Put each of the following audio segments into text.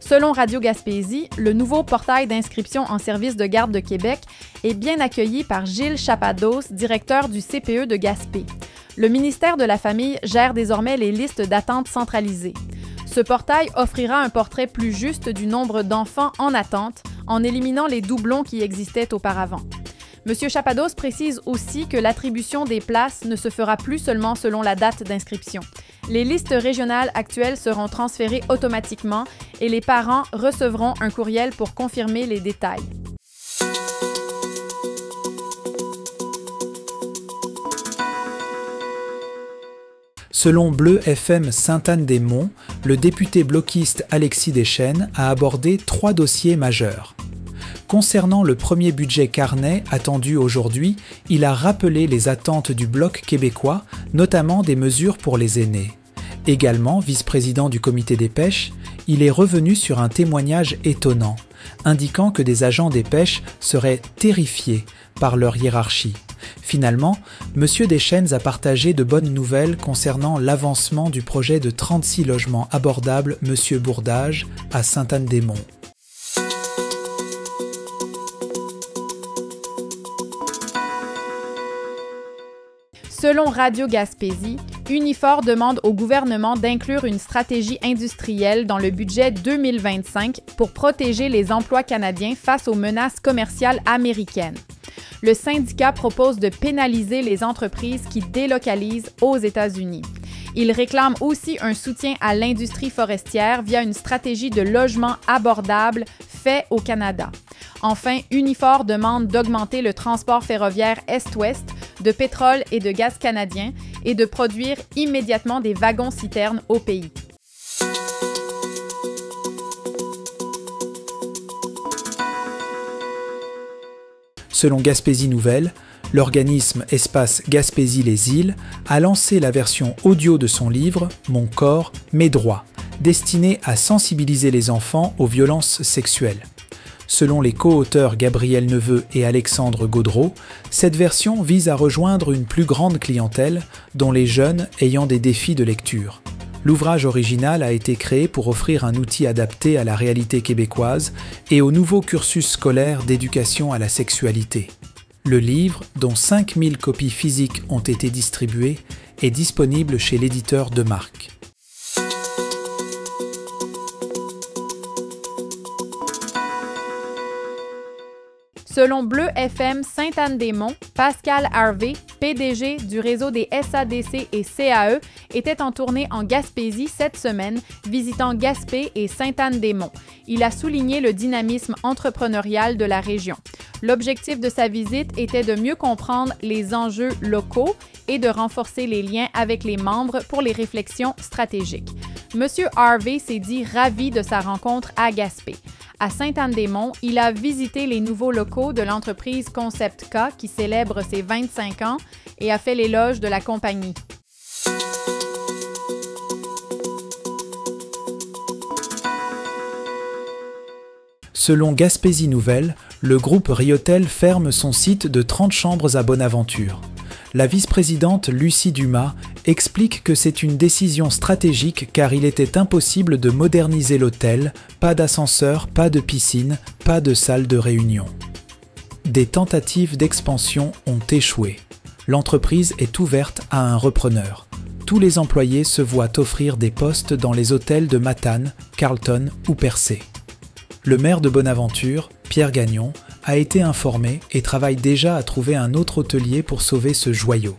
Selon Radio Gaspésie, le nouveau portail d'inscription en service de garde de Québec est bien accueilli par Gilles Chapados, directeur du CPE de Gaspé. Le ministère de la Famille gère désormais les listes d'attente centralisées. Ce portail offrira un portrait plus juste du nombre d'enfants en attente en éliminant les doublons qui existaient auparavant. M. Chapados précise aussi que l'attribution des places ne se fera plus seulement selon la date d'inscription. Les listes régionales actuelles seront transférées automatiquement et les parents recevront un courriel pour confirmer les détails. Selon Bleu FM Sainte-Anne-des-Monts, le député bloquiste Alexis Deschênes a abordé 3 dossiers majeurs. Concernant le premier budget carnet attendu aujourd'hui, il a rappelé les attentes du Bloc québécois, notamment des mesures pour les aînés. Également vice-président du comité des pêches, il est revenu sur un témoignage étonnant, indiquant que des agents des pêches seraient terrifiés par leur hiérarchie. Finalement, M. Deschênes a partagé de bonnes nouvelles concernant l'avancement du projet de 36 logements abordables M. Bourdage à Sainte-Anne-des-Monts. Selon Radio Gaspésie, Unifor demande au gouvernement d'inclure une stratégie industrielle dans le budget 2025 pour protéger les emplois canadiens face aux menaces commerciales américaines. Le syndicat propose de pénaliser les entreprises qui délocalisent aux États-Unis. Il réclame aussi un soutien à l'industrie forestière via une stratégie de logement abordable fait au Canada. Enfin, Unifor demande d'augmenter le transport ferroviaire Est-Ouest de pétrole et de gaz canadien et de produire immédiatement des wagons-citernes au pays. Selon Gaspésie Nouvelles, l'organisme Espace Gaspésie les Îles a lancé la version audio de son livre « Mon corps, mes droits », destiné à sensibiliser les enfants aux violences sexuelles. Selon les co-auteurs Gabriel Neveu et Alexandre Gaudreau, cette version vise à rejoindre une plus grande clientèle, dont les jeunes ayant des défis de lecture. L'ouvrage original a été créé pour offrir un outil adapté à la réalité québécoise et au nouveau cursus scolaire d'éducation à la sexualité. Le livre, dont 5000 copies physiques ont été distribuées, est disponible chez l'éditeur de marque. Selon Bleu FM Sainte-Anne-des-Monts, Pascal Harvey, PDG du réseau des SADC et CAE, était en tournée en Gaspésie cette semaine, visitant Gaspé et Sainte-Anne-des-Monts. Il a souligné le dynamisme entrepreneurial de la région. L'objectif de sa visite était de mieux comprendre les enjeux locaux et de renforcer les liens avec les membres pour les réflexions stratégiques. M. Harvey s'est dit ravi de sa rencontre à Gaspé. À Sainte-Anne-des-Monts, il a visité les nouveaux locaux de l'entreprise Concept K qui célèbre ses 25 ans et a fait l'éloge de la compagnie. Selon Gaspésie Nouvelles, le groupe Riotel ferme son site de 30 chambres à Bonaventure. La vice-présidente Lucie Dumas explique que c'est une décision stratégique car il était impossible de moderniser l'hôtel, pas d'ascenseur, pas de piscine, pas de salle de réunion. Des tentatives d'expansion ont échoué. L'entreprise est ouverte à un repreneur. Tous les employés se voient offrir des postes dans les hôtels de Matane, Carleton ou Percé. Le maire de Bonaventure, Pierre Gagnon, a été informé et travaille déjà à trouver un autre hôtelier pour sauver ce joyau.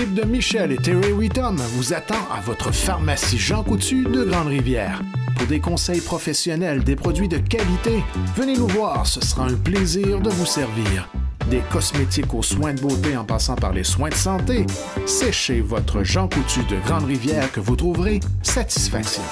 L'équipe de Michel et Terry Wheaton vous attend à votre pharmacie Jean Coutu de Grande-Rivière. Pour des conseils professionnels, des produits de qualité, venez nous voir, ce sera un plaisir de vous servir. Des cosmétiques aux soins de beauté en passant par les soins de santé, c'est chez votre Jean Coutu de Grande-Rivière que vous trouverez satisfaction.